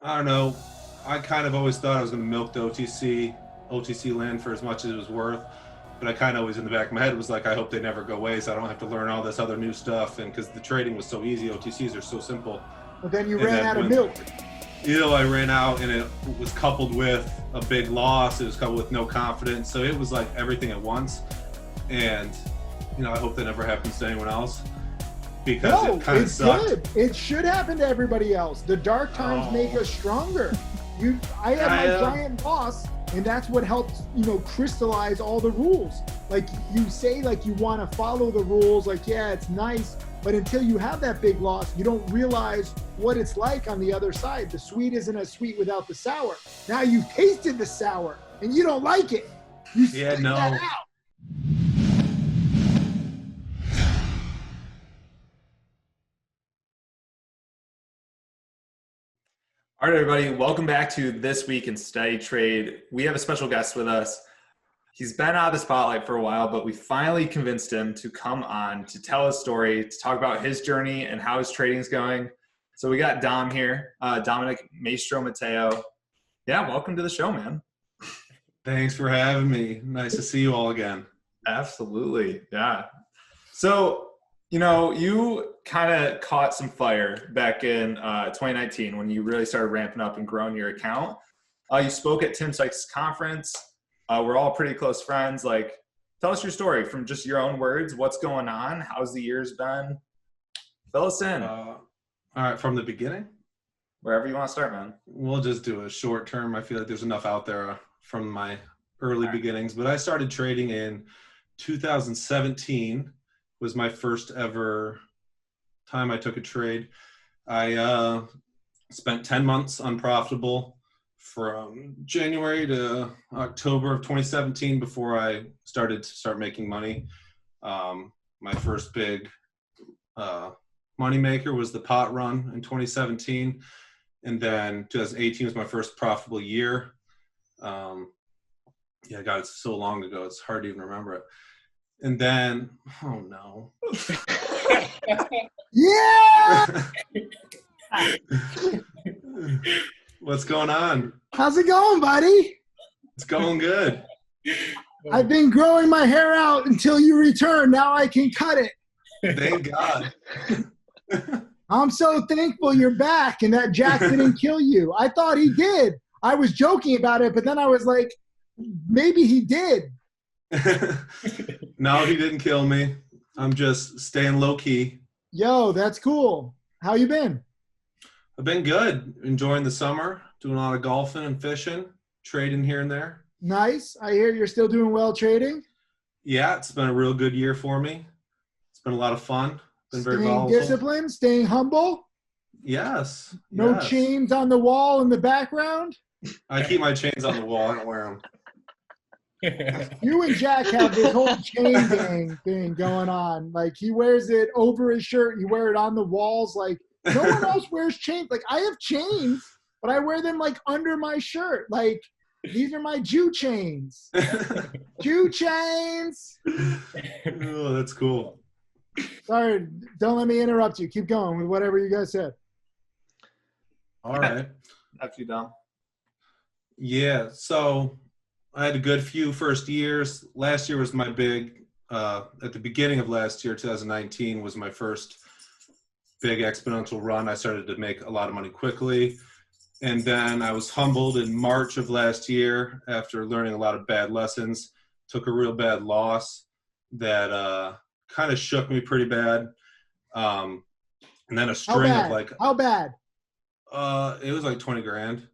I don't know. I kind of always thought I was going to milk the OTC land for as much as it was worth. But I kind of always in the back of my head was like, I hope they never go away so I don't have to learn all this other new stuff. And because the trading was so easy, OTCs are so simple. But then you And ran then out of when- milk. I ran out and it was coupled with a big loss. It was coupled with no confidence. So it was like everything at once. And, I hope that never happens to anyone else because No, it kind of it's sucked. good. It should happen to everybody else. The dark times make us stronger. I had my giant loss, and that's what helps, crystallize all the rules. Like you say, like you want to follow the rules, like, yeah, it's nice, but until you have that big loss, you don't realize what it's like on the other side. The sweet isn't as sweet without the sour. Now you've tasted the sour, and you don't like it. You spit that out. All right, everybody, welcome back to This Week in StocksToTrade. We have a special guest with us. He's been out of the spotlight for a while, but we finally convinced him to come on to tell his story, to talk about his journey and how his trading is going. So we got Dom here, Dominic Mastromatteo. Yeah, welcome to the show, man. Thanks for having me. Nice to see you all again. Absolutely, yeah. So, you kind of caught some fire back in 2019 when you really started ramping up and growing your account. You spoke at Tim Sykes' conference. We're all pretty close friends. Like, tell us your story from just your own words. What's going on? How's the years been? Fill us in. All right, from the beginning? Wherever you want to start, man. We'll just do a short term. I feel like there's enough out there from my early beginnings. But I started trading in 2017 was my first ever time I took a trade. I spent 10 months unprofitable from January to October of 2017 before I started making money. My first big money maker was the pot run in 2017. And then 2018 was my first profitable year. God, it's so long ago. It's hard to even remember it. And then, oh no. Yeah! What's going on? How's it going, buddy? It's going good. I've been growing my hair out until you return. Now I can cut it. Thank God. I'm so thankful you're back and that Jack didn't kill you. I thought he did. I was joking about it, but then I was like, maybe he did. No, he didn't kill me. I'm just staying low key. Yo, that's cool. How you been? I've been good. Enjoying the summer, doing a lot of golfing and fishing, trading here and there. Nice. I hear you're still doing well trading. Yeah, it's been a real good year for me. It's been a lot of fun. Been very Staying volatile. disciplined, staying humble. Yes. No yes. chains on the wall in the background. I keep my chains on the wall. I don't wear them. You and Jack have this whole chain gang thing going on. Like, he wears it over his shirt. You wear it on the walls. Like, no one else wears chains. Like, I have chains, but I wear them, like, under my shirt. Like, these are my Jew chains. Jew chains. Oh, that's cool. Sorry, don't let me interrupt you. Keep going with whatever you guys said. All right. After you, Dom. Yeah, so I had a good few first years. Last year was my big, at the beginning of last year, 2019, was my first big exponential run. I started to make a lot of money quickly. And then I was humbled in March of last year after learning a lot of bad lessons. Took a real bad loss that kind of shook me pretty bad. And then a string of like, How bad? it was like 20 grand.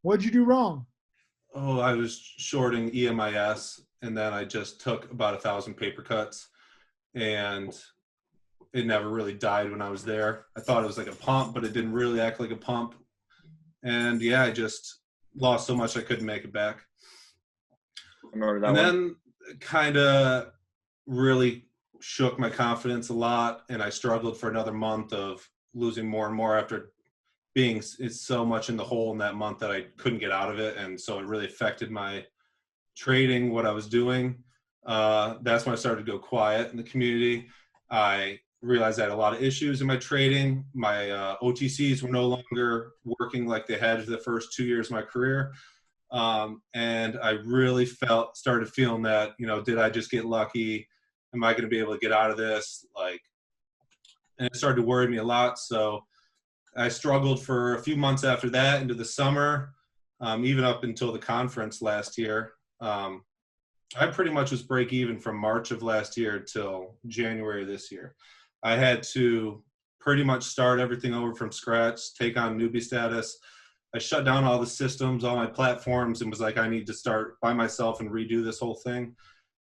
What'd you do wrong? Oh, I was shorting EMIS, and then I just took about 1,000 paper cuts, and it never really died when I was there. I thought it was like a pump, but it didn't really act like a pump. And yeah, I just lost so much I couldn't make it back. Remember that And one? then kind of really shook my confidence a lot, and I struggled for another month of losing more and more after being so much in the hole in that month that I couldn't get out of it. And so it really affected my trading, what I was doing. That's when I started to go quiet in the community. I realized I had a lot of issues in my trading. My OTCs were no longer working like they had the first 2 years of my career. And I really started feeling that, did I just get lucky? Am I going to be able to get out of this? And it started to worry me a lot. So I struggled for a few months after that into the summer, even up until the conference last year. I pretty much was break even from March of last year till January this year. I had to pretty much start everything over from scratch, take on newbie status. I shut down all the systems, all my platforms, and was like, I need to start by myself and redo this whole thing.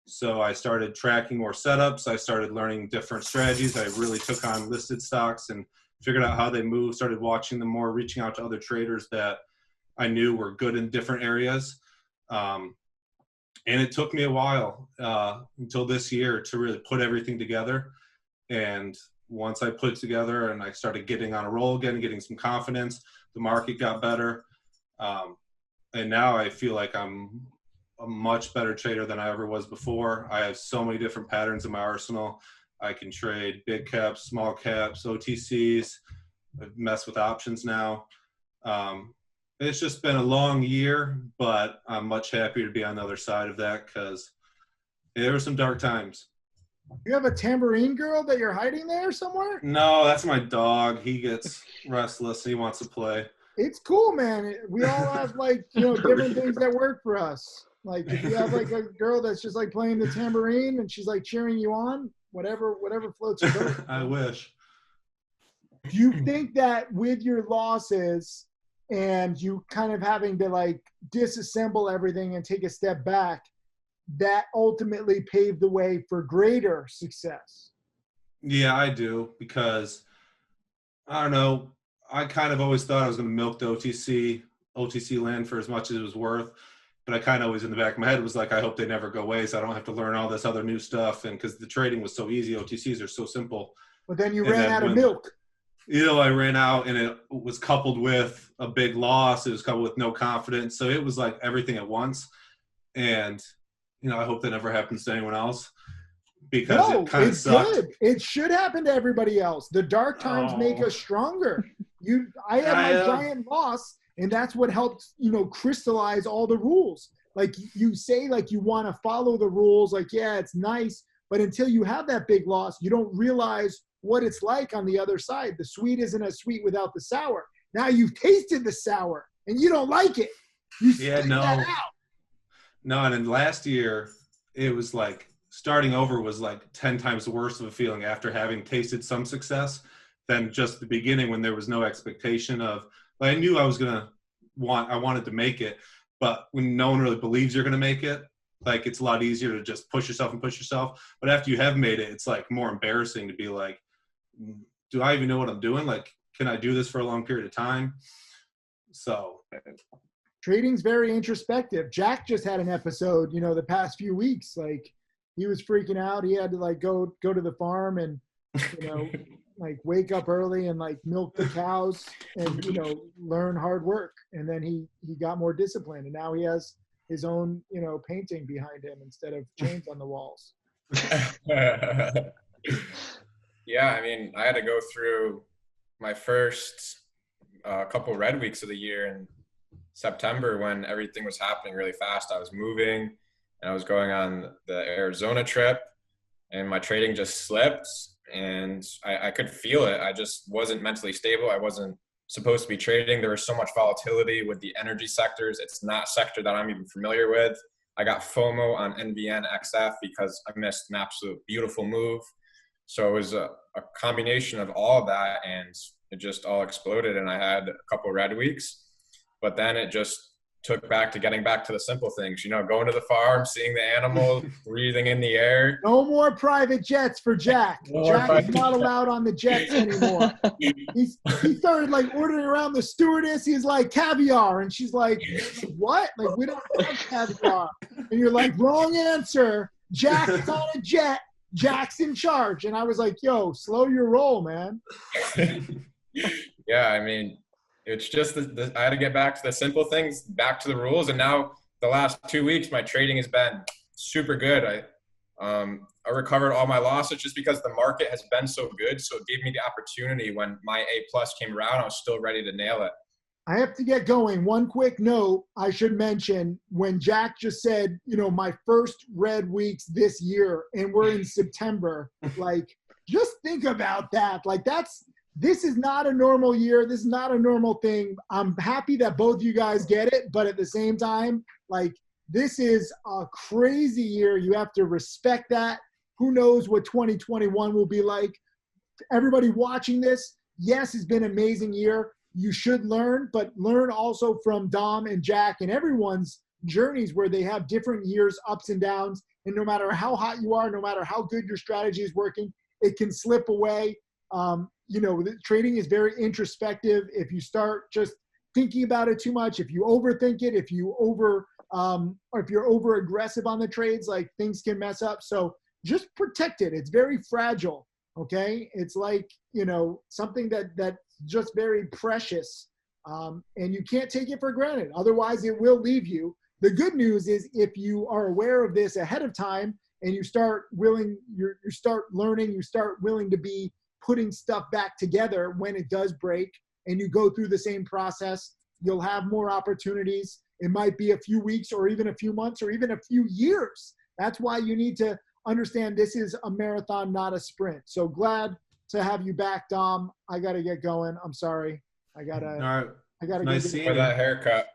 So I started tracking more setups. I started learning different strategies. I really took on listed stocks and figured out how they move, started watching them more, reaching out to other traders that I knew were good in different areas. And it took me a while until this year to really put everything together. And once I put it together and I started getting on a roll again, getting some confidence, the market got better. And now I feel like I'm a much better trader than I ever was before. I have so many different patterns in my arsenal. I can trade big caps, small caps, OTCs. I mess with options now. It's just been a long year, but I'm much happier to be on the other side of that because there were some dark times. You have a tambourine girl that you're hiding there somewhere? No, that's my dog. He gets restless. He wants to play. It's cool, man. We all have different things that work for us. Like if you have a girl that's just playing the tambourine and she's cheering you on, whatever floats your boat. I wish. Do you think that with your losses and you kind of having to disassemble everything and take a step back, that ultimately paved the way for greater success? Yeah, I do, because I don't know. I kind of always thought I was going to milk the OTC land for as much as it was worth. But I kind of always in the back of my head was like, I hope they never go away so I don't have to learn all this other new stuff. And because the trading was so easy, OTCs are so simple. But then you ran out of milk. I ran out, and it was coupled with a big loss. It was coupled with no confidence. So it was like everything at once. And, I hope that never happens to anyone else, because it kind of sucked. Good. It should happen to everybody else. The dark times make us stronger. I had my giant loss, and that's what helped, crystallize all the rules. You say you want to follow the rules. Yeah, it's nice. But until you have that big loss, you don't realize what it's like on the other side. The sweet isn't as sweet without the sour. Now you've tasted the sour and you don't like it. That out. No, and then last year it was starting over was 10 times worse of a feeling after having tasted some success than just the beginning, when there was no expectation of, I knew I wanted to make it, but when no one really believes you're going to make it, it's a lot easier to just push yourself. But after you have made it, it's more embarrassing to be do I even know what I'm doing? Can I do this for a long period of time? So trading's very introspective. Jack just had an episode, the past few weeks. He was freaking out. He had to go to the farm and, wake up early and milk the cows and, learn hard work. And then he got more disciplined, and now he has his own, painting behind him instead of chains on the walls. Yeah, I mean, I had to go through my first couple red weeks of the year in September when everything was happening really fast. I was moving and I was going on the Arizona trip, and my trading just slipped, and I could feel it. I just wasn't mentally stable. I wasn't supposed to be trading. There was so much volatility with the energy sectors. It's not a sector that I'm even familiar with. I got FOMO on NVN XF because I missed an absolute beautiful move. So it was a combination of all of that, and it just all exploded, and I had a couple red weeks. But then it just took back to getting back to the simple things, going to the farm, seeing the animals, breathing in the air. No more private jets for Jack. Jack is not allowed on the jets anymore. He started ordering around the stewardess. He's caviar. And she's like, what? We don't have caviar. And you're wrong answer. Jack's on a jet. Jack's in charge. And I was yo, slow your roll, man. Yeah, I mean, it's just I had to get back to the simple things, back to the rules. And now the last 2 weeks, my trading has been super good. I recovered all my losses just because the market has been so good. So it gave me the opportunity when my A plus came around, I was still ready to nail it. I have to get going. One quick note I should mention, when Jack just said, my first red weeks this year, and we're in September, like, just think about that. Like, this is not a normal year. This is not a normal thing. I'm happy that both you guys get it, but at the same time, like, this is a crazy year. You have to respect that. Who knows what 2021 will be like? Everybody watching this, yes, it's been an amazing year. You should learn, but learn also from Dom and Jack and everyone's journeys where they have different years, ups and downs. And no matter how hot you are, no matter how good your strategy is working, it can slip away. Trading is very introspective. If you start just thinking about it too much, if you overthink it, if you're over aggressive on the trades, like, things can mess up. So just protect it. It's very fragile. Okay. It's like, something that's just very precious. And you can't take it for granted. Otherwise it will leave you. The good news is, if you are aware of this ahead of time and you start learning, you start willing to be putting stuff back together when it does break, and you go through the same process, you'll have more opportunities. It might be a few weeks or even a few months or even a few years. That's why you need to understand this is a marathon, not a sprint. So glad to have you back, Dom. I got to get going. I'm sorry. I got to nice get seeing For you. that haircut.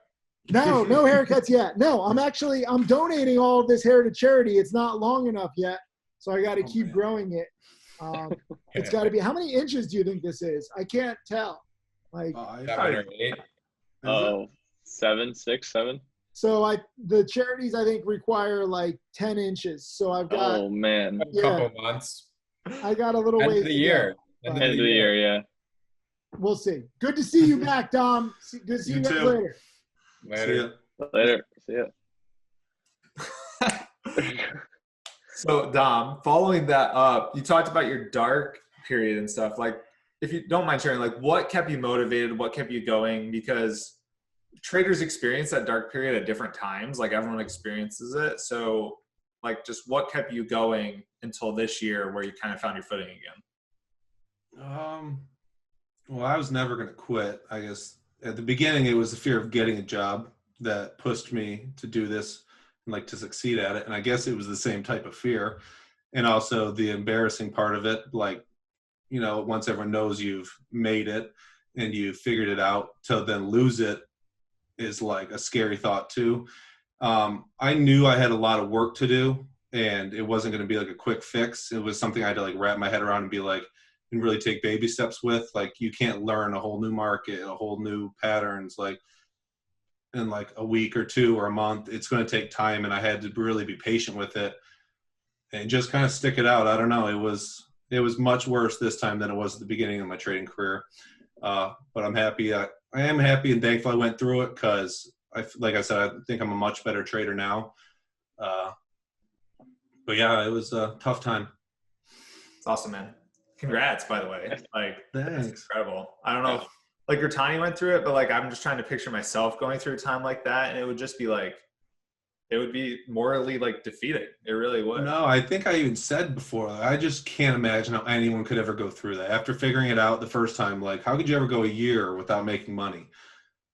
No haircuts yet. No, I'm donating all of this hair to charity. It's not long enough yet. So I got to keep growing it. It's got to be, how many inches do you think this is? I can't tell. Like 7 or 8. Oh, 7, 6, 7. So the charities, I think, require like 10 inches. So I've got, Oh man, A couple months. I got a little End ways of the to year. go. End end of the year, yeah. We'll see. Good to see you back, Dom. Good to see you guys too. later. Later. Later, see ya. So Dom, following that up, you talked about your dark period and stuff. Like, if you don't mind sharing, like, what kept you motivated? What kept you going? Because traders experience that dark period at different times. Like, everyone experiences it. So, like, just what kept you going until this year where you kind of found your footing again? Well, I was never going to quit. I guess at the beginning, it was the fear of getting a job that pushed me to do this and, like, to succeed at it. And I guess it was the same type of fear. And also the embarrassing part of it, like, once everyone knows you've made it and you've figured it out, to then lose it is like a scary thought too. I knew I had a lot of work to do, and it wasn't going to be like a quick fix. It was something I had to, like, wrap my head around and be like, and really take baby steps with. Like, you can't learn a whole new market, a whole new patterns, like, in like a week or two or a month. It's going to take time, and I had to really be patient with it and just kind of stick it out. I don't know. It was much worse this time than it was at the beginning of my trading career. But I'm happy. I am happy and thankful I went through it, because like I said, I think I'm a much better trader now. But yeah, it was a tough time. It's awesome, man. Congrats, by the way. Like, Thanks. that's incredible. I don't know if, like, your Tiny went through it, but, like, I'm just trying to picture myself going through a time like that, and it would just be like, it would be morally, like, defeating. It really would. No, I think I even said before, I just can't imagine how anyone could ever go through that. After figuring it out the first time, like, how could you ever go a year without making money?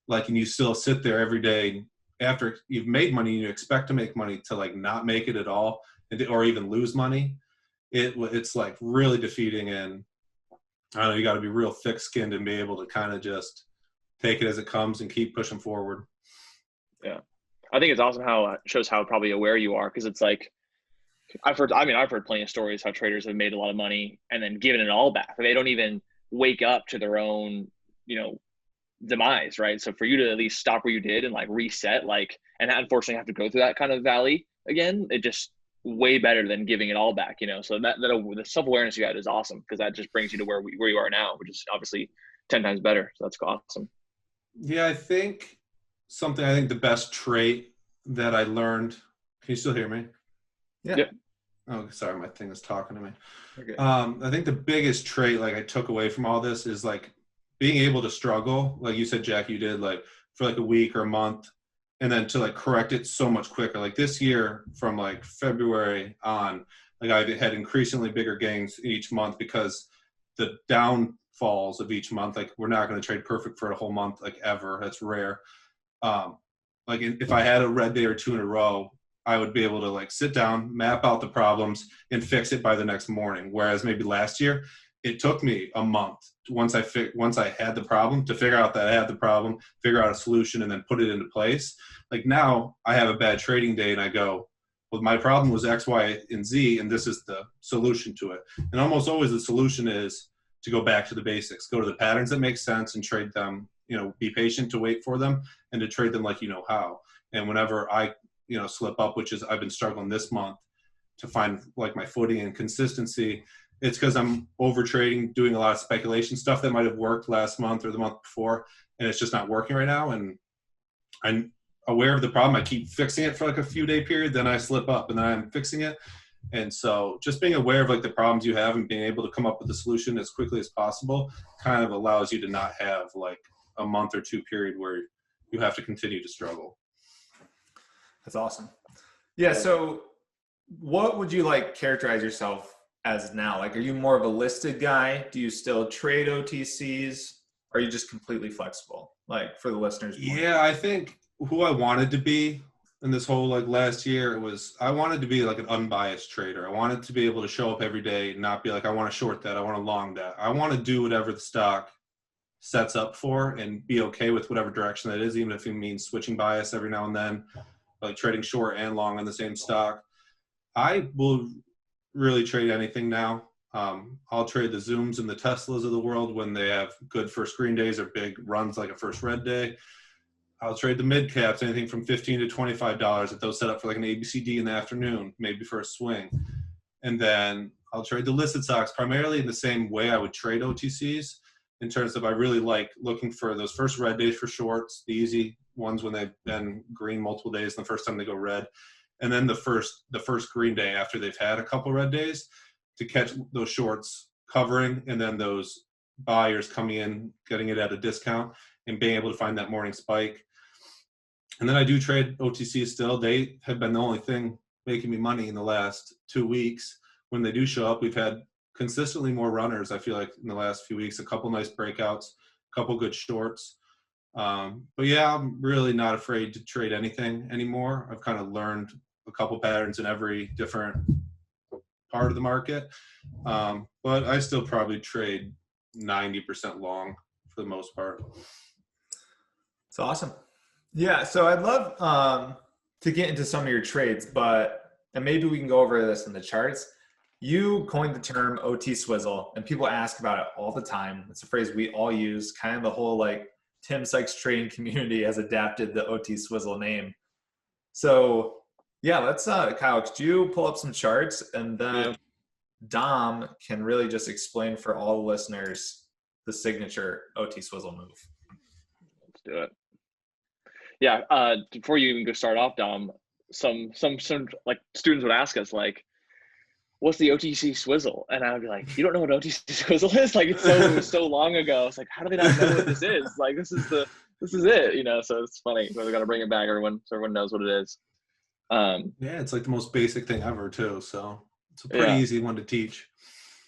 Like, and you still sit there every day after you've made money and you expect to make money to, like, not make it at all, or even lose money. It's like really defeating, and I don't know, you got to be real thick-skinned and be able to kind of just take it as it comes and keep pushing forward. Yeah. I think it's awesome how it shows how probably aware you are, because it's like, I've heard plenty of stories how traders have made a lot of money and then given it all back. They don't even wake up to their own, demise, right? So for you to at least stop where you did and, like, reset, like, and unfortunately have to go through that kind of valley again, it just way better than giving it all back, So that the self-awareness you had is awesome, because that just brings you to where you are now, which is obviously 10 times better. So that's awesome. Yeah, I think the best trait that I learned. Can you still hear me? Yeah. Oh, sorry, my thing is talking to me. Okay. I think the biggest trait, like, I took away from all this is, like, being able to struggle, like you said, Jack, you did, like, for like a week or a month, and then to like correct it so much quicker. Like this year from like February on, like I had increasingly bigger gains each month because the downfalls of each month, like we're not going to trade perfect for a whole month, like ever. That's rare. Like if I had a red day or two in a row, I would be able to like sit down, map out the problems, and fix it by the next morning. Whereas maybe last year, it took me a month once I had the problem to figure out that I had the problem, figure out a solution, and then put it into place. Like now, I have a bad trading day, and I go, well, my problem was X, Y, and Z, and this is the solution to it. And almost always the solution is to go back to the basics, go to the patterns that make sense, and trade them. You know, be patient to wait for them, and to trade them like you know how. And whenever I slip up, which is I've been struggling this month to find like my footing and consistency, it's because I'm over trading, doing a lot of speculation stuff that might have worked last month or the month before, and it's just not working right now. And I'm aware of the problem. I keep fixing it for like a few day period, then I slip up, and then I'm fixing it. And so just being aware of like the problems you have and being able to come up with a solution as quickly as possible kind of allows you to not have like a month or two period where you have to continue to struggle. That's awesome. Yeah. So what would you like characterize yourself as now? Like, are you more of a listed guy? Do you still trade OTCs? Or are you just completely flexible? Like for the listeners? Yeah, I think who I wanted to be in this whole like last year I wanted to be like an unbiased trader. I wanted to be able to show up every day and not be like, I want to short that, I want to long that. I want to do whatever the stock sets up for and be okay with whatever direction that is, even if it means switching bias every now and then, like trading short and long on the same stock. I will really trade anything now. I'll trade the Zooms and the Teslas of the world when they have good first green days or big runs like a first red day. I'll trade the mid caps, anything from $15 to $25 if those set up for like an ABCD in the afternoon, maybe for a swing. And then I'll trade the listed stocks primarily in the same way I would trade OTCs, in terms of I really like looking for those first red days for shorts, the easy ones when they've been green multiple days and the first time they go red. And then the first green day after they've had a couple red days to catch those shorts covering, and then those buyers coming in, getting it at a discount and being able to find that morning spike. And then I do trade OTCs still. They have been the only thing making me money in the last 2 weeks. When they do show up, we've had consistently more runners, I feel like, in the last few weeks, a couple nice breakouts, a couple good shorts. But yeah, I'm really not afraid to trade anything anymore. I've kind of learned a couple patterns in every different part of the market. But I still probably trade 90% long for the most part. It's awesome. Yeah. So I'd love to get into some of your trades, and maybe we can go over this in the charts. You coined the term OTSwizzle, and people ask about it all the time. It's a phrase we all use. Kind of the whole like Tim Sykes trading community has adapted the OTSwizzle name. So yeah, let's Kyle, could you pull up some charts, and then Dom can really just explain for all the listeners the signature OTSwizzle move. Let's do it. Yeah. Before you even go start off, Dom, some like students would ask us like, what's the OTC Swizzle? And I would be like, you don't know what OTC Swizzle is? Like, it's so long ago. It's like, how do they not know what this is? Like, this is it, so it's funny. So we got to bring it back, so everyone knows what it is. Yeah, it's like the most basic thing ever too. So it's a pretty easy one to teach.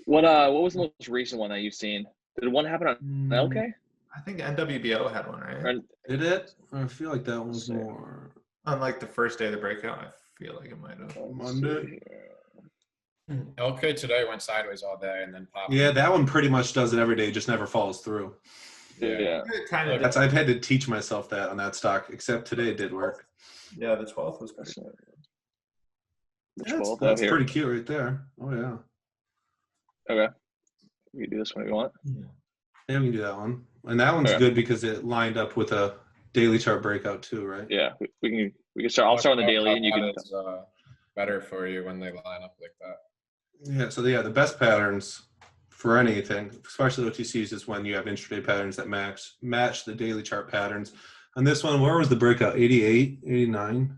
What was the most recent one that you've seen? Did one happen on LK? I think NWBO had one, right? Did it? I feel like that one was more on like the first day of the breakout. I feel like it might have. Monday. LK today went sideways all day and then popped. Yeah, that one pretty much does it every day, just never follows through. Yeah. Kind of. I've had to teach myself that on that stock, except today it did work. Yeah, the 12th was pretty good. That's pretty cute right there. Oh yeah. Okay. You can do this one if you want. Yeah, we can do that one. And that one's good because it lined up with a daily chart breakout too, right? Yeah, we can start. I'll start on the daily, and you can. It's better for you when they line up like that. Yeah. So the best patterns for anything, especially OTCs, is when you have intraday patterns that match the daily chart patterns. On this one, where was the breakout? 88, 89,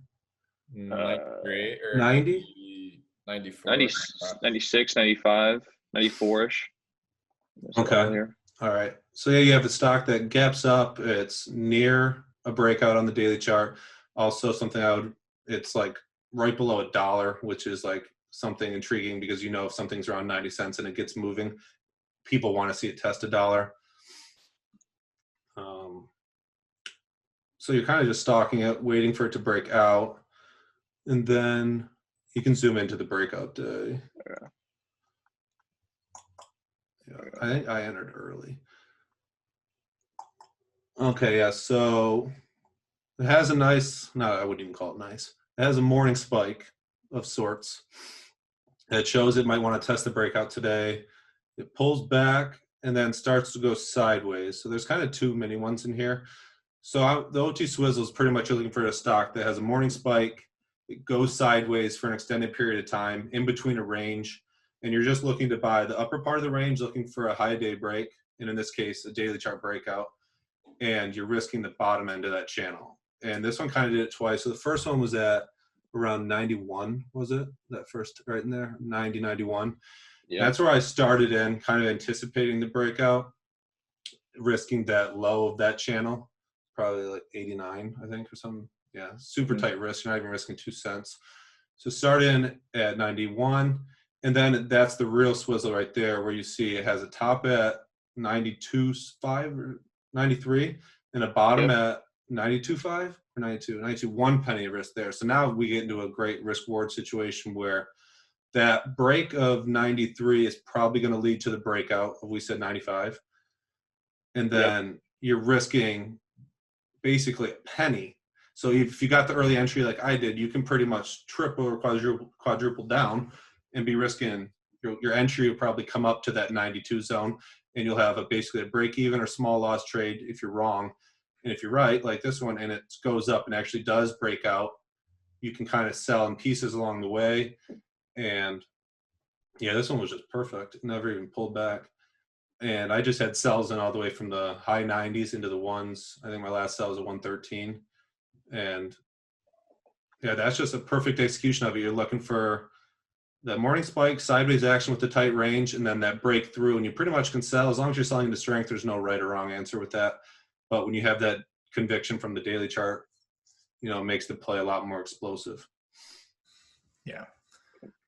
93 or 90, 94, 96, 95, 94-ish. Okay. All right. So yeah, you have a stock that gaps up. It's near a breakout on the daily chart. Also something it's like right below $1, which is like something intriguing because if something's around 90 cents and it gets moving, people want to see it test $1. So you're kind of just stalking it, waiting for it to break out, and then you can zoom into the breakout day. Yeah, I think I entered early. Okay, yeah, so it has a nice, no, I wouldn't even call it nice. It has a morning spike of sorts. It shows it might want to test the breakout today. It pulls back and then starts to go sideways. So there's kind of two mini ones in here. So the OTSwizzle is pretty much looking for a stock that has a morning spike. It goes sideways for an extended period of time in between a range. And you're just looking to buy the upper part of the range, looking for a high day break. And in this case, a daily chart breakout. And you're risking the bottom end of that channel. And this one kind of did it twice. So the first one was at around 91, was it? That first right in there, 90, 91. Yeah. That's where I started in, kind of anticipating the breakout, risking that low of that channel, probably like 89, I think, or something. Yeah, super tight risk. You're not even risking 2 cents. So start in at 91, and then that's the real swizzle right there, where you see it has a top at 92.5 or 93, and a bottom at 92.5 or 92, 1 penny of risk there. So now we get into a great risk reward situation where that break of 93 is probably going to lead to the breakout of, we said, 95. And then you're risking basically a penny. So if you got the early entry like I did, you can pretty much triple or quadruple down and be risking your entry will probably come up to that 92 zone, and you'll have basically a break even or small loss trade if you're wrong. And if you're right, like this one, and it goes up and actually does break out, you can kind of sell in pieces along the way. And yeah, this one was just perfect. It never even pulled back. And I just had sells in all the way from the high 90s into the ones. I think my last sell was at 113. And yeah, that's just a perfect execution of it. You're looking for that morning spike, sideways action with the tight range, and then that breakthrough. And you pretty much can sell as long as you're selling the strength. There's no right or wrong answer with that. But when you have that conviction from the daily chart, it makes the play a lot more explosive. Yeah,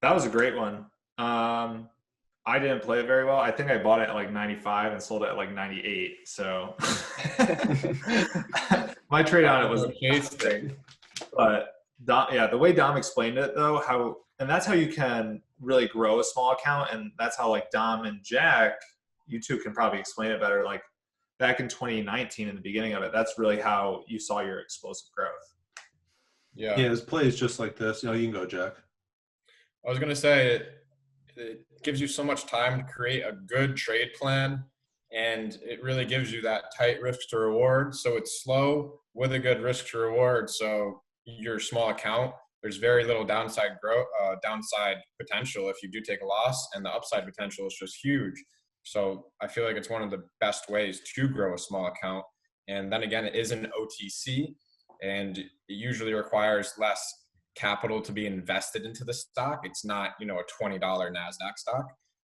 that was a great one. I didn't play it very well. I think I bought it at like 95 and sold it at like 98. So my trade on it was a case thing. But the way Dom explained it though, and that's how you can really grow a small account. And that's how like Dom and Jack, you two can probably explain it better. Like back in 2019, in the beginning of it, that's really how you saw your explosive growth. Yeah, his play is just like this. You can go, Jack. I was going to say it gives you so much time to create a good trade plan, and it really gives you that tight risk to reward. So it's slow with a good risk to reward. So your small account, there's very little downside potential if you do take a loss, and the upside potential is just huge. So I feel like it's one of the best ways to grow a small account. And then again, it is an OTC, and it usually requires less capital to be invested into the stock. It's not, a $20 NASDAQ stock.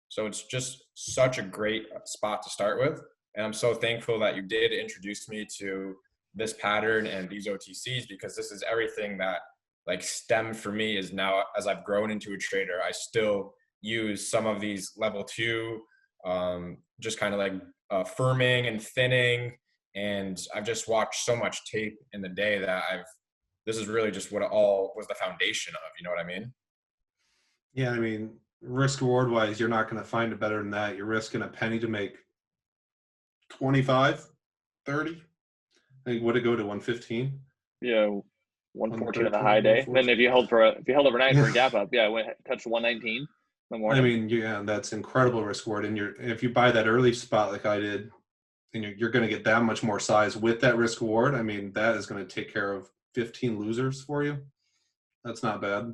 So it's just such a great spot to start with. And I'm so thankful that you did introduce me to this pattern and these OTCs, because this is everything that like stemmed for me is now, as I've grown into a trader, I still use some of these level 2, just kind of like firming and thinning. And I've just watched so much tape in the day that this is really just what it all was the foundation of, you know what I mean? Yeah, I mean, risk reward wise, you're not going to find it better than that. You're risking a penny to make 25, 30. I think, would it go to 115? Yeah, 114 on a high day. Then if you held overnight for a gap up, it went touched 119 in the morning. I mean, yeah, that's incredible risk reward. And if you buy that early spot like I did, and you're going to get that much more size with that risk reward. I mean, that is going to take care of 15 losers for you. That's not bad.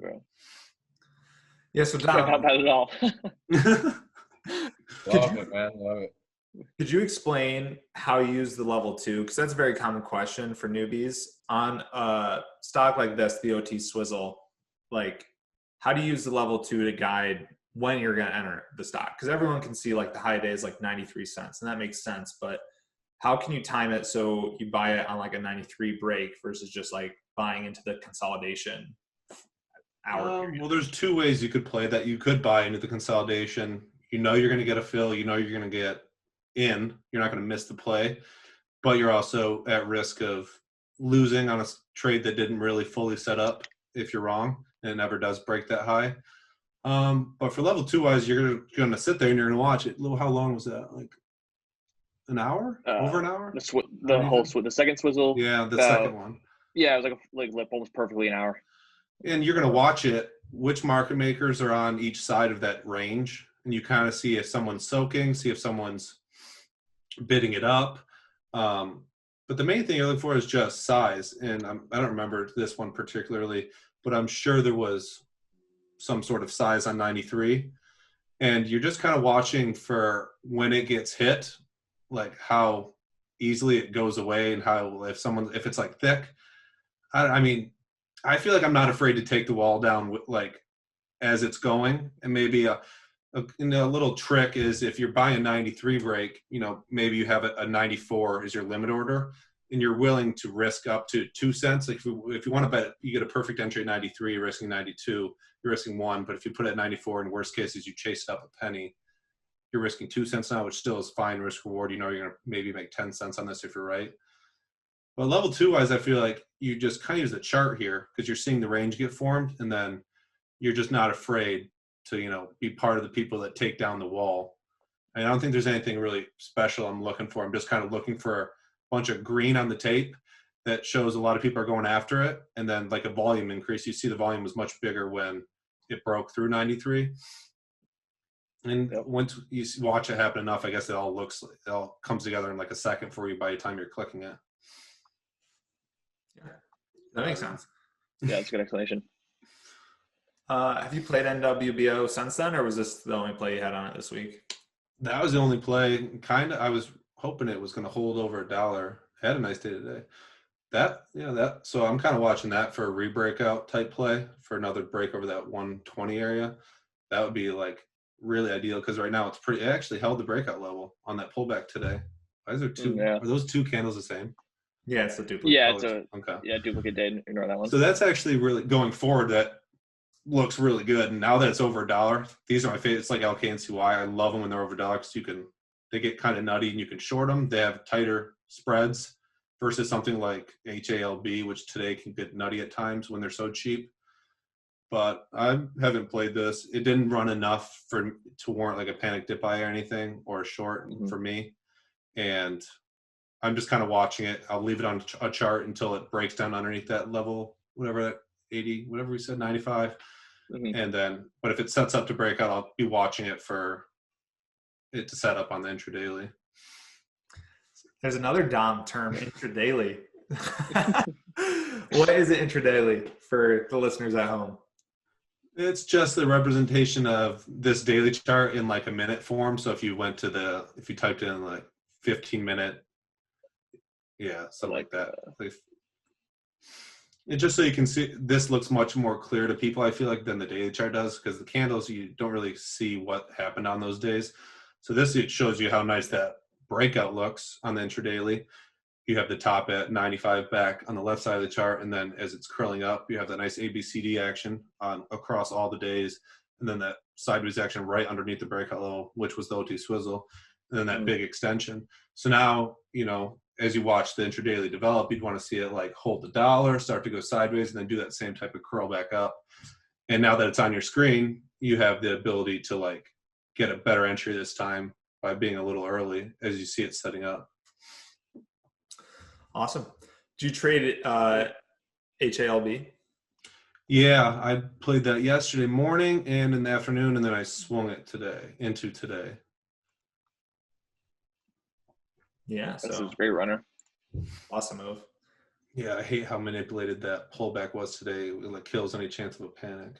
Yeah, so Dom, not bad at all. Love it, man. Love it. Could you explain how you use the level 2? Because that's a very common question for newbies on a stock like this, the OTSwizzle. Like, how do you use the level 2 to guide when you're going to enter the stock? Because everyone can see like the high day is like 93 cents, and that makes sense. But how can you time it so you buy it on like a 93 break versus just like buying into the consolidation hour period? Well, there's two ways you could play that. You could buy into the consolidation. You know you're going to get a fill. You know you're going to get in. You're not going to miss the play, but you're also at risk of losing on a trade that didn't really fully set up if you're wrong, and it never does break that high. But for level 2 wise, you're going to sit there and you're going to watch it. How long was that? Like an hour? Over an hour? The second swizzle. Yeah, the second one. Yeah, it was like almost perfectly an hour. And you're going to watch it, which market makers are on each side of that range. And you kind of see if someone's soaking, see if someone's bidding it up. But the main thing you're looking for is just size. And I don't remember this one particularly, but I'm sure there was some sort of size on 93. And you're just kind of watching for when it gets hit, like how easily it goes away and how if it's like thick. I mean, I feel like I'm not afraid to take the wall down with like as it's going. And maybe a little trick is if you're buying a 93 break, maybe you have a 94 is your limit order and you're willing to risk up to 2 cents. Like if you want to bet, you get a perfect entry at 93, you're risking 92, you're risking 1. But if you put it at 94, in worst cases, you chase it up a penny, you're risking 2 cents now, which still is fine risk reward. You're going to maybe make 10 cents on this if you're right. But level 2 wise, I feel like you just kind of use the chart here because you're seeing the range get formed, and then you're just not afraid to, be part of the people that take down the wall. And I don't think there's anything really special I'm looking for. I'm just kind of looking for a bunch of green on the tape that shows a lot of people are going after it. And then like a volume increase, you see the volume was much bigger when it broke through 93. And once you watch it happen enough, I guess it all comes together in like a second for you by the time you're clicking it. Yeah, that makes sense. Yeah, that's a good explanation. Have you played NWBO since then, or was this the only play you had on it this week? That was the only play. Kind of, I was hoping it was going to hold over $1. Had a nice day today. So I'm kind of watching that for a re-breakout type play for another break over that 120 area. That would be like really ideal because right now it actually held the breakout level on that pullback today. Why is there two? Yeah. Are those two candles the same? Yeah, it's a duplicate. Yeah, duplicate day. Ignore that one. So that's actually really going forward. That looks really good. And now that it's over $1, these are my favorite. It's like LK and CY. I love them when they're over $1 because they get kind of nutty and you can short them. They have tighter spreads versus something like HALB, which today can get nutty at times when they're so cheap. But I haven't played this. It didn't run enough to warrant like a panic dip buy or anything or a short for me. And I'm just kind of watching it. I'll leave it on a chart until it breaks down underneath that level, whatever that 80, whatever we said, 95. And then, but if it sets up to break out, I'll be watching it for it to set up on the intradaily. There's another Dom term, intradaily. What is it intradaily for the listeners at home? It's just the representation of this daily chart in like a minute form. So if you typed in like 15-minute, something like that. It's just so you can see, this looks much more clear to people, I feel like, than the daily chart does, because the candles, you don't really see what happened on those days. So this, it shows you how nice that breakout looks on the intradaily. You have the top at 95 back on the left side of the chart, and then as it's curling up, you have that nice ABCD action across all the days, and then that sideways action right underneath the breakout level, which was the OTSwizzle, and then that big extension. So now, as you watch the intradaily develop, you'd want to see it like hold the $1, start to go sideways, and then do that same type of curl back up. And now that it's on your screen, you have the ability to like get a better entry this time by being a little early as you see it setting up. Awesome. Did you trade it HALB? Yeah, I played that yesterday morning and in the afternoon, and then I swung it into today. Yeah, this is a great runner. Awesome move. Yeah, I hate how manipulated that pullback was today. It like kills any chance of a panic.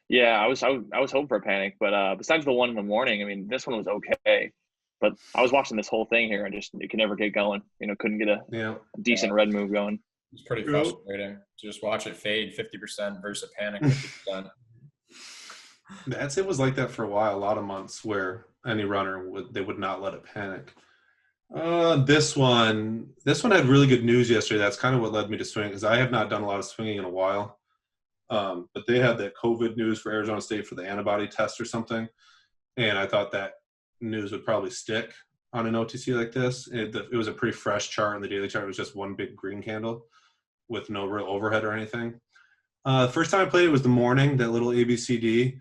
Yeah, I was hoping for a panic, but besides the one in the morning, I mean, this one was okay. But I was watching this whole thing here and it could never get going. Couldn't get a decent red move going. It's pretty frustrating to just watch it fade 50% versus a panic 50%. It was like that for a while, a lot of months where any runner they would not let it panic. This one had really good news yesterday. That's kind of what led me to swing, because I have not done a lot of swinging in a while. But they had that COVID news for Arizona State for the antibody test or something, and I thought that news would probably stick on an OTC like this. It was a pretty fresh chart, and the daily chart was just one big green candle with no real overhead or anything. The first time I played it was the morning, that little ABCD,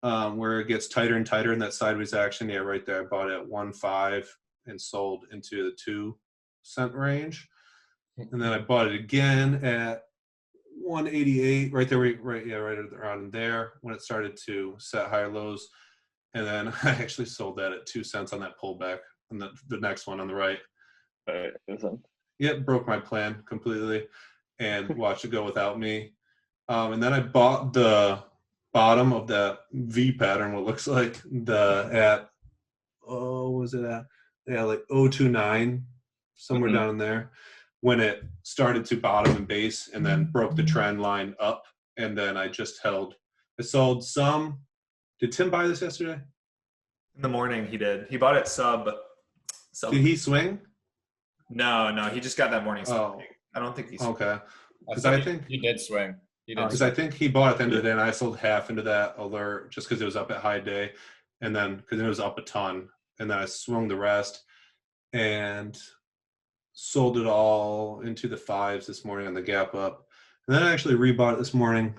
where it gets tighter and tighter in that sideways action. Yeah, right there. I bought it at 1.5 and sold into the 2-cent range. And then I bought it again at 188, right there, right around there, when it started to set higher lows. And then I actually sold that at 2 cents on that pullback, and the next one on the right. Yep, broke my plan completely and watched it go without me. And then I bought the bottom of that V pattern, what looks like at was it at? Yeah, like 029, somewhere down in there, when it started to bottom and base and then broke the trend line up. And then I just held. I sold some. Did Tim buy this yesterday? In the morning, he did. He bought it sub. Did he swing? No, he just got that morning swing. I don't think he swung. Okay. Because I think he did swing. Because I think he bought at the end of the day, and I sold half into that alert just because it was up at high day, and then because it was up a ton, and then I swung the rest and sold it all into the 5s this morning on the gap up. And then I actually rebought it this morning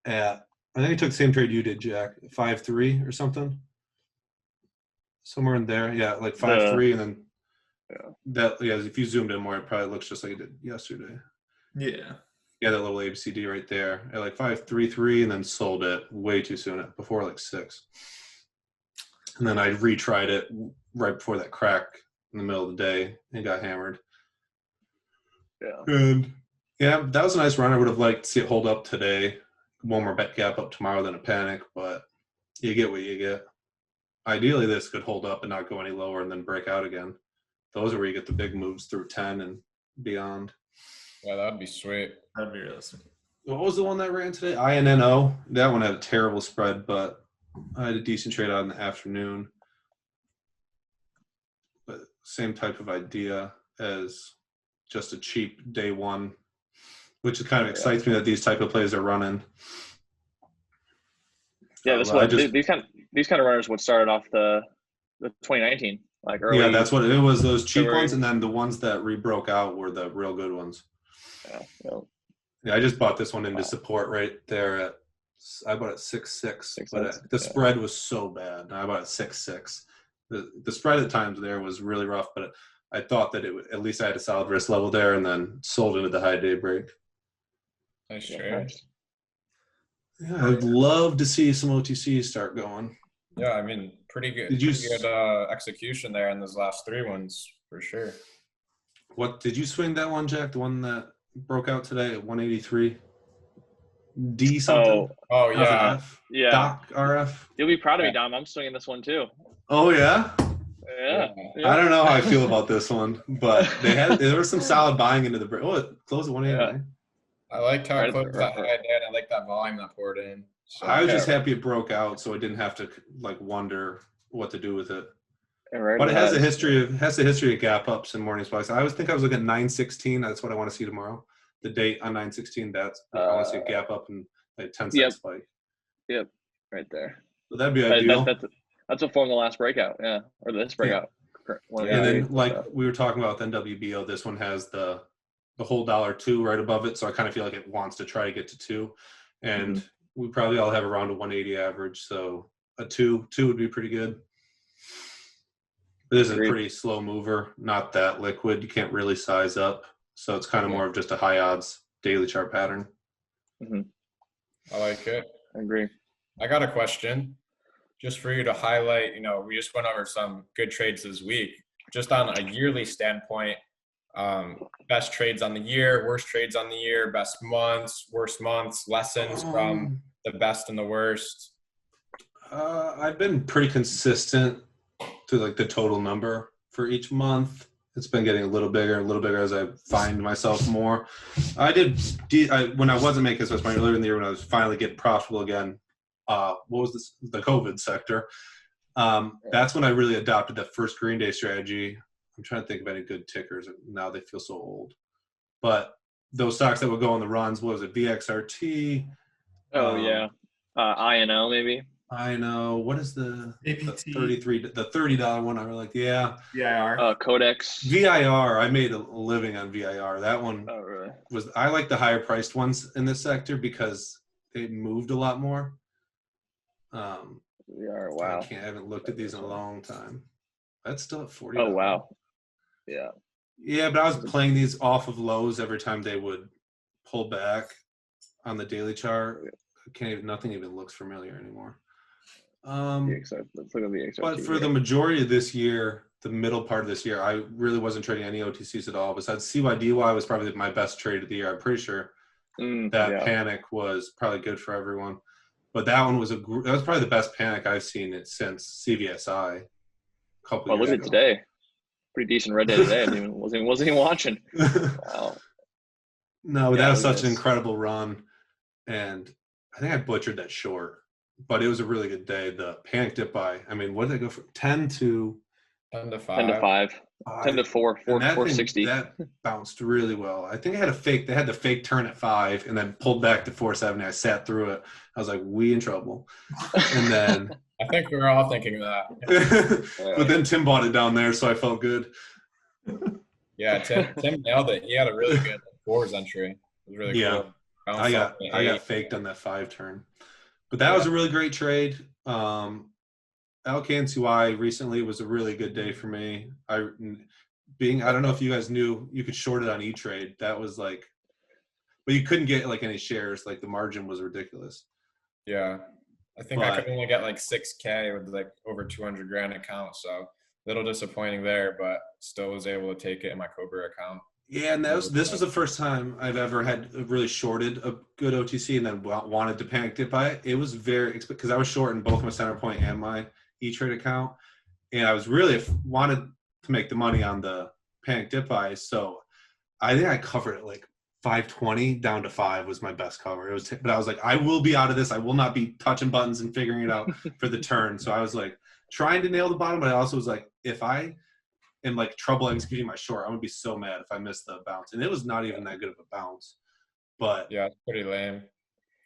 at, I think I took the same trade you did, Jack, 5.3 or something. Somewhere in there. Yeah, like 5.3, and then if you zoomed in more, it probably looks just like it did yesterday. Yeah. Yeah, that little ABCD right there at like 5.33, and then sold it way too soon, before like 6. And then I retried it right before that crack in the middle of the day and got hammered. Yeah. And yeah, that was a nice run. I would have liked to see it hold up today. One more bet gap up tomorrow than a panic, but you get what you get. Ideally, this could hold up and not go any lower and then break out again. Those are where you get the big moves through 10 and beyond. Yeah, that'd be sweet. That'd be realistic. What was the one that ran today? INNO. That one had a terrible spread, but I had a decent trade out in the afternoon. But same type of idea as just a cheap day one, which kind of excites me that these type of plays are running. Yeah, these kind of runners would start off the 2019, like early. Yeah, that's what it was. Those cheap ones, and then the ones that rebroke out were the real good ones. Yeah, I just bought this one into support right there I bought it 6.6, but the spread was so bad. I bought it 6.6. The spread at times there was really rough, but I thought that at least I had a solid risk level there, and then sold into the high day break. Nice trade. Yeah, I'd love to see some OTCs start going. Yeah, I mean, pretty good. Did you good execution there in those last 3 ones for sure. What did you swing that one, Jack? The one that broke out today at 183. D something. Oh yeah. Yeah. Doc RF. You'll be proud of me, Dom. I'm swinging this one too. Oh yeah. Yeah. I don't know how I feel about this one, but there was some solid buying into the break. Oh, it closed at 189. I liked how it closed that high day. I like that volume that poured in. So, I was just happy it broke out, so I didn't have to wonder what to do with it. But it has a history of gap ups and morning spikes. I always think I was looking at 916. That's what I want to see tomorrow. The date on 916. I want to see a gap up and a 10-cent spike. Yep, right there. So that'd be ideal. That's what formed the last breakout. Yeah, or this breakout. Yeah. And then, we were talking about with NWBO, this one has the whole $2 right above it. So I kind of feel like it wants to try to get to 2, and we probably all have around a 180 average. So a 2 would be pretty good. This is a pretty slow mover, not that liquid. You can't really size up. So it's kind of more of just a high odds daily chart pattern. I like it. I agree. I got a question just for you to highlight. We just went over some good trades this week. Just on a yearly standpoint, best trades on the year, worst trades on the year, best months, worst months, lessons from the best and the worst. I've been pretty consistent to the total number for each month. It's been getting a little bigger as I find myself more. I did when I wasn't making so much money earlier in the year, when I was finally getting profitable again. What was this? The COVID sector. That's when I really adopted that first green day strategy I'm trying to think of any good tickers, and now they feel so old. But those stocks that would go on the runs, what was it, VXRT? Oh yeah, INL maybe. I know. What is the APT. the $30 one? I was like, yeah. VIR. Codex. VIR. I made a living on VIR. That one Oh really? was. I like the higher priced ones in this sector because they moved a lot more. VIR. Wow. I haven't looked at these in a long time. That's still at 40. Oh wow. Yeah. Yeah, but I was playing these off of lows every time they would pull back on the daily chart. Nothing even looks familiar anymore. Let's look at the XRT. But for the majority of this year, the middle part of this year, I really wasn't trading any OTCs at all. Besides CYDY was probably my best trade of the year. I'm pretty sure that panic was probably good for everyone. But that one was that was probably the best panic I've seen it since CVSI. A couple years ago. Look at it today. Pretty decent red day today. I wasn't even watching. Wow. No, but that was such an incredible run, and I think I butchered that short, but it was a really good day. The panic dip buy. I mean, what did they go for? 10 to 10 to 5. 10 to 5. 10 to 4. 460. That bounced really well. I think I had a fake. They had the fake turn at 5 and then pulled back to 470. I sat through it. I was like, we in trouble. And then I think we were all thinking that. But then Tim bought it down there, so I felt good. Yeah, Tim nailed it. He had a really good fours entry. It was really cool. I got faked on that 5 turn. But that was a really great trade. LKNCY recently was a really good day for me. I don't know if you guys knew you could short it on E-Trade. That was like, but you couldn't get like any shares. Like the margin was ridiculous. Yeah. I think I could only get like 6K with like over 200 grand account. So a little disappointing there, but still was able to take it in my Cobra account. Yeah, and this was the first time I've ever had really shorted a good OTC and then wanted to panic dip buy it. It was because I was short in both my center point and my E-Trade account, and I was really wanted to make the money on the panic dip buy. So I think I covered it like 520 down to 5 was my best cover. It was, but I was like, I will be out of this. I will not be touching buttons and figuring it out for the turn. So I was like trying to nail the bottom, but I also was like, if I am like trouble executing my short, I'm gonna be so mad if I miss the bounce. And it was not even that good of a bounce. But yeah, it's pretty lame.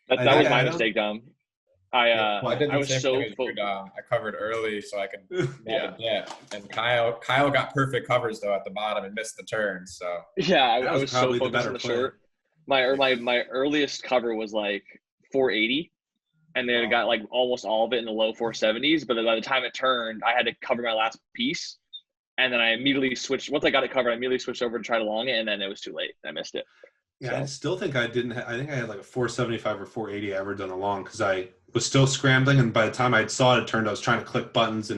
That was my mistake, Dom. I was so I covered early so I could get. And Kyle got perfect covers though at the bottom and missed the turn. So I was so focused on the short. My earliest cover was like 480, and then it got like almost all of it in the low 470s. But by the time it turned, I had to cover my last piece, and then I immediately switched. Once I got it covered, I immediately switched over to try to long it, and then it was too late. I missed it. Yeah, so. I still think I didn't. I think I had like a 475 or 480 average on the long because I was still scrambling, and by the time I saw it turned, I was trying to click buttons.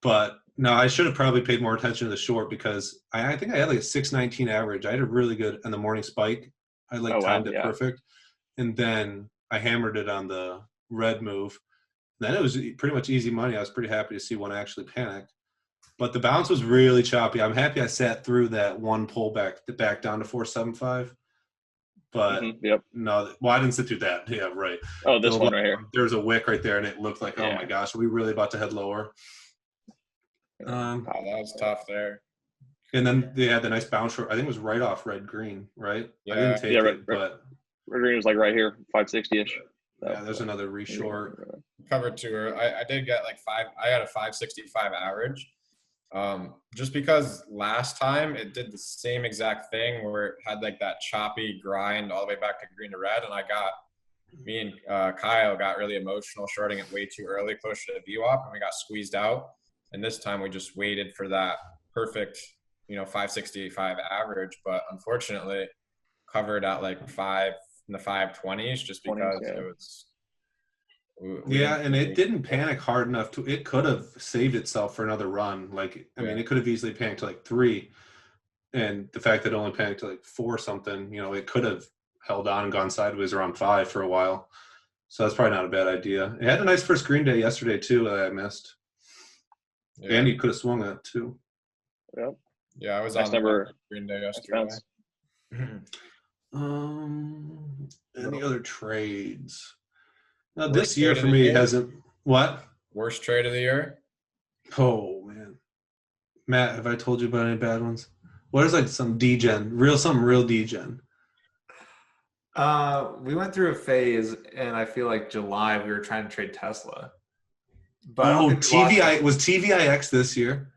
But no, I should have probably paid more attention to the short because I think I had like a 619 average. I had a really good in the morning spike. I timed it perfect, and then I hammered it on the red move. Then it was pretty much easy money. I was pretty happy to see one actually panic. But the bounce was really choppy. I'm happy I sat through that one pullback back down to 475. But no, well, I didn't sit through that. Yeah, right. Oh, this one right here. There's a wick right there, and it looked like, oh my gosh, are we really about to head lower? That was tough there. And then they had the nice bounce short. I think it was right off red green, right? Yeah. I didn't take it, but red green was like right here, 560-ish. Yeah, there's another reshort. Covered two. I did get like 5. I had a 565 average. Just because last time it did the same exact thing where it had like that choppy grind all the way back to green to red, and me and Kyle got really emotional shorting it way too early, close to the VWAP, and we got squeezed out. And this time we just waited for that perfect, 565 average, but unfortunately covered at like 5 in the 520s just because it was. And it didn't panic hard enough it could have saved itself for another run. Like, I mean, it could have easily panicked to like 3, and the fact that it only panicked to like 4 something, it could have held on and gone sideways around 5 for a while. So that's probably not a bad idea. It had a nice first green day yesterday too that I missed. Yeah. And you could have swung it too. Yep. Yeah, I was on the green day yesterday. Any other trades? Now, this year for me hasn't – what? Worst trade of the year? Oh, Matt, have I told you about any bad ones? What is like some something real degen? We went through a phase, and I feel like July we were trying to trade Tesla. But I don't think we lost it. Was TVIX this year?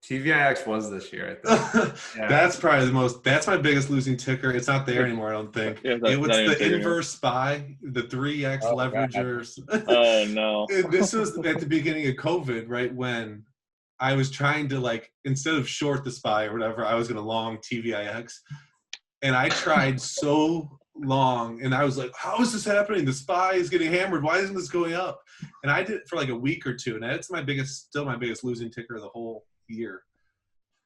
TVIX was this year, I think. Yeah. That's my biggest losing ticker. It's not there anymore, I don't think. Yeah, It was the inverse anymore. SPY, the 3X Oh, leveragers. Oh no. And this was at the beginning of COVID, right? When I was trying to, like, instead of short the SPY or whatever, I was going to long TVIX. And I tried so long, and I was like, how is this happening? The SPY is getting hammered. Why isn't this going up? And I did it for like a week or two, and that's still my biggest losing ticker of the whole year.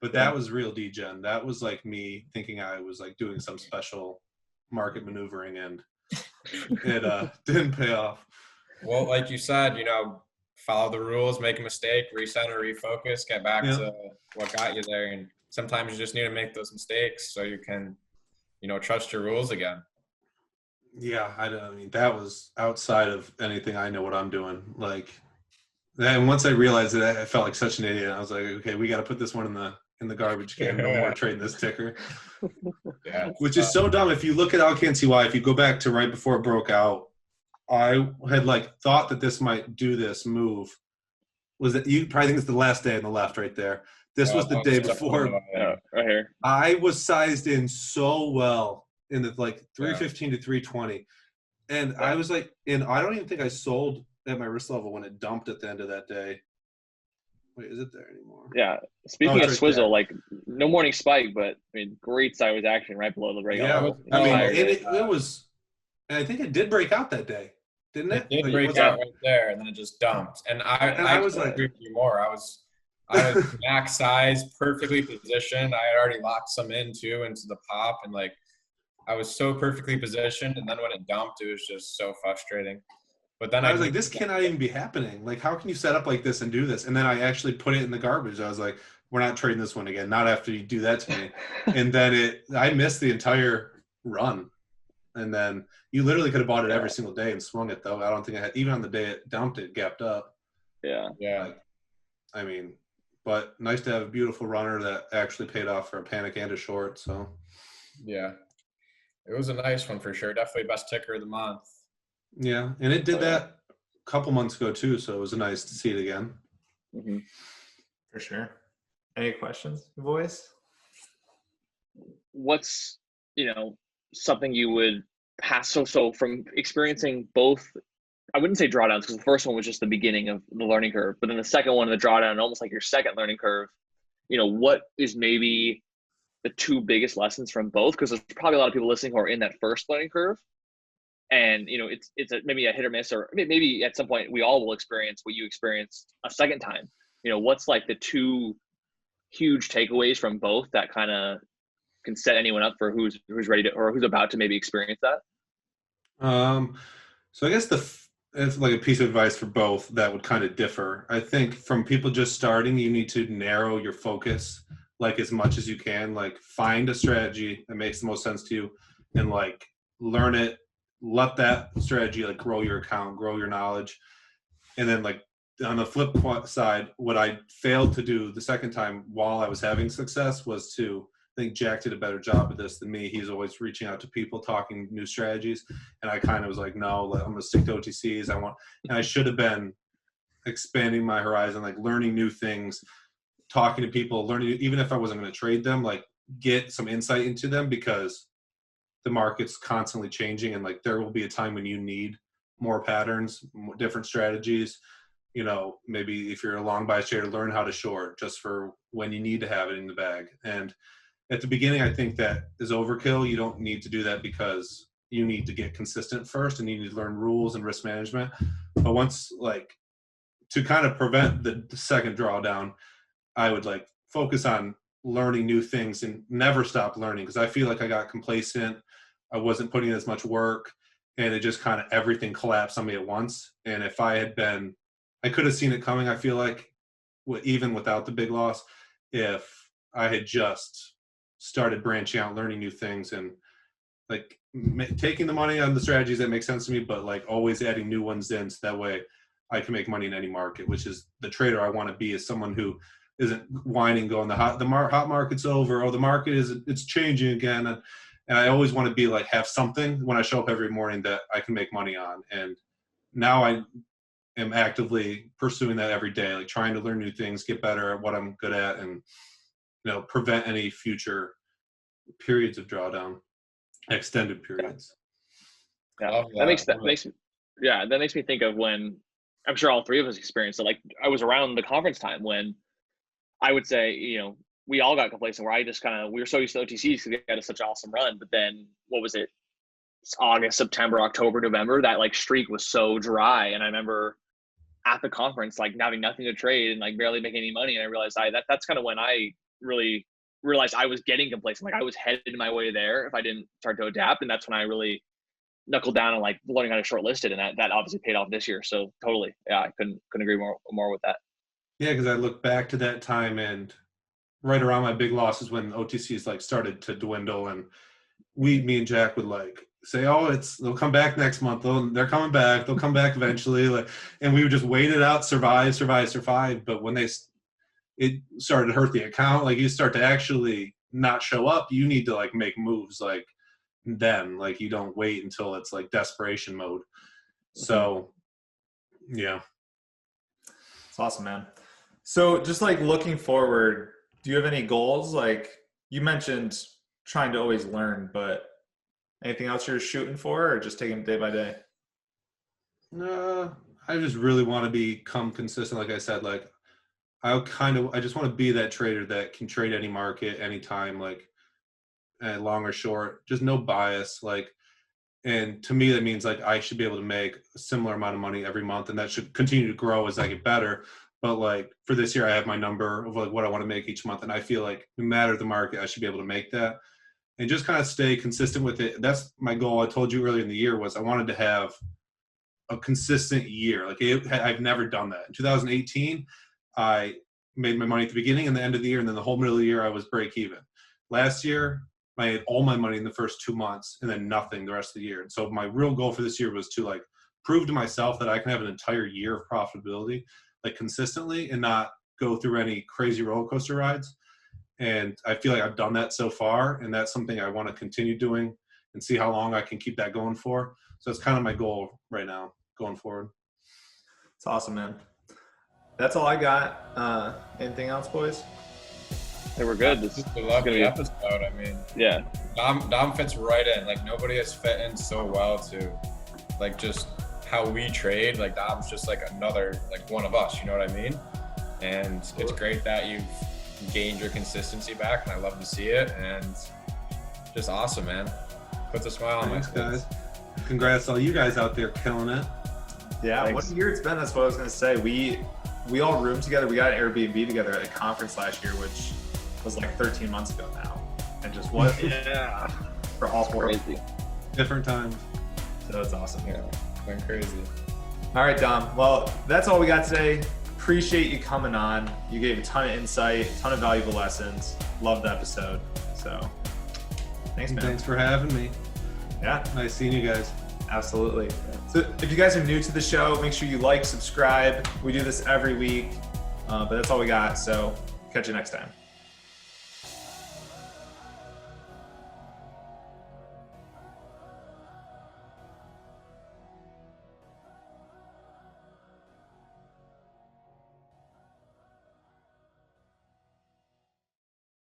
But that was real degen. That was like me thinking I was like doing some special market maneuvering, and it didn't pay off. Well, like you said, follow the rules, make a mistake, recenter, refocus, get back to what got you there. And sometimes you just need to make those mistakes so you can, trust your rules again. Yeah, I mean, that was outside of anything I know what I'm doing. Like, and once I realized it, I felt like such an idiot. I was like, okay, we got to put this one in the garbage can. No more trading this ticker. Yeah, which is so dumb. If you look at, I can't see why. If you go back to right before it broke out, I had like thought that this might do this move. Was it? You probably think it's the last day on the left right there. This was the day before. Right here. I was sized in so well in the like 315 to 320. And I was like, and I don't even think I sold at my risk level when it dumped at the end of that day. Wait, is it there anymore? Yeah. Speaking of right Swizzle, there. like no morning spike, but I mean, great sideways action right below the regular. Yeah, level. I mean, Entire day. it was, and I think it did break out that day, didn't it? It did Like, break was out right there, and then it just dumped. And I was couldn't like, agree with you more. I was max size, perfectly positioned. I had already locked some in too into the pop, and like I was so perfectly positioned. And then when it dumped, it was just so frustrating. But then I was like, this cannot even be happening. Like, how can you set up like this and do this? And then I actually put it in the garbage. I was like, we're not trading this one again. Not after you do that to me. And then I missed the entire run. And then you literally could have bought it every single day and swung it, though. I don't think I had, even on the day it dumped, it gapped up. Yeah. Like, I mean, but nice to have a beautiful runner that actually paid off for a panic and a short. So, yeah, it was a nice one for sure. Definitely best ticker of the month. yeah. And it did that a couple months ago, too. So it was nice to see it again. Mm-hmm. For sure. Any questions, boys? What's, something you would pass? So from experiencing both, I wouldn't say drawdowns because the first one was just the beginning of the learning curve, but then the second one, the drawdown, almost like your second learning curve, what is maybe the two biggest lessons from both? Because there's probably a lot of people listening who are in that first learning curve. And, it's maybe a hit or miss, or maybe at some point we all will experience what you experienced a second time. What's like the two huge takeaways from both that kind of can set anyone up for who's ready to, or who's about to maybe experience that? So I guess it's like a piece of advice for both that would kind of differ. I think from people just starting, you need to narrow your focus like as much as you can. Like, find a strategy that makes the most sense to you and like learn it. Let that strategy like grow your account, grow your knowledge. And then like on the flip side, what I failed to do the second time while I was having success was to, I think Jack did a better job of this than me. He's always reaching out to people, talking new strategies. And I kind of was like, no, I'm going to stick to OTCs. And I should have been expanding my horizon, like learning new things, talking to people, learning, even if I wasn't going to trade them, like get some insight into them, because the market's constantly changing. And like, there will be a time when you need more patterns, different strategies. Maybe if you're a long bias trader, learn how to short just for when you need to have it in the bag. And at the beginning, I think that is overkill. You don't need to do that because you need to get consistent first and you need to learn rules and risk management. But once, like, to kind of prevent the second drawdown, I would like focus on learning new things and never stop learning, because I feel like I got complacent. I wasn't putting in as much work, and it just kind of everything collapsed on me at once. And if I had been, I could have seen it coming, I feel like, even without the big loss, if I had just started branching out, learning new things, and like taking the money on the strategies that make sense to me, but like always adding new ones in, so that way I can make money in any market, which is the trader I want to be, is someone who isn't whining, going the hot market's over. Oh, the market it's changing again. And I always want to be like, have something when I show up every morning that I can make money on. And now I am actively pursuing that every day, like trying to learn new things, get better at what I'm good at, and, prevent any future periods of drawdown, extended periods. Yeah, that makes me think of when, I'm sure all three of us experienced it. Like, I was around the conference time when I would say, we all got complacent, where I just we were so used to OTCs because we had such an awesome run. But then what was it? It's August, September, October, November, that like streak was so dry. And I remember at the conference, like having nothing to trade and like barely making any money. And I realized that's kind of when I really realized I was getting complacent. Like I was headed my way there if I didn't start to adapt. And that's when I really knuckled down on like learning how to shortlist it. And that obviously paid off this year. So totally. Yeah. I couldn't agree more with that. Yeah. Cause I look back to that time, and right around my big losses when OTCs like started to dwindle, and me and Jack would like say, oh, they'll come back next month. They're coming back. They'll come back eventually. And we would just wait it out, survive. But when it started to hurt the account, like you start to actually not show up, you need to like make moves. Like then, like you don't wait until it's like desperation mode. So yeah. It's awesome, man. So just like looking forward, do you have any goals? Like you mentioned trying to always learn, but anything else you're shooting for, or just taking it day by day? I just really want to become consistent. Like I said, like I just want to be that trader that can trade any market, anytime, like long or short, just no bias. Like, and to me, that means like I should be able to make a similar amount of money every month, and that should continue to grow as I get better. But like for this year, I have my number of like what I want to make each month. And I feel like no matter the market, I should be able to make that and just kind of stay consistent with it. That's my goal. I told you earlier in the year was I wanted to have a consistent year. Like I've never done that. In 2018, I made my money at the beginning and the end of the year. And then the whole middle of the year, I was break even. Last year, I had all my money in the first 2 months and then nothing the rest of the year. And so my real goal for this year was to like prove to myself that I can have an entire year of profitability, like consistently, and not go through any crazy roller coaster rides. And I feel like I've done that so far, and that's something I want to continue doing and see how long I can keep that going for. So it's kind of my goal right now going forward. It's awesome, man. That's all I got. Anything else, boys? Hey, we're good. This is a lovely episode. I mean, yeah, Dom fits right in. Like nobody has fit in so well to like just how we trade. Like Dom's just like another, like one of us, you know what I mean? And it's great that you've gained your consistency back, and I love to see it. And just awesome, man. Puts a smile on my face. Guys. Congrats to all you guys out there killing it. Yeah, Thanks. what a year it's been. That's what I was gonna say. We all roomed together. We got an Airbnb together at a conference last year, which was like 13 months ago now, and just what for all four. Crazy. Different times. So it's awesome. Yeah, been crazy. All right, Dom. Well, that's all we got today. Appreciate you coming on. You gave a ton of insight, a ton of valuable lessons. Loved the episode. So thanks, man. Thanks for having me. Yeah, Nice seeing you guys. absolutely. So if you guys are new to the show, make sure you like, subscribe. We do this every week, but that's all we got. So catch you next time.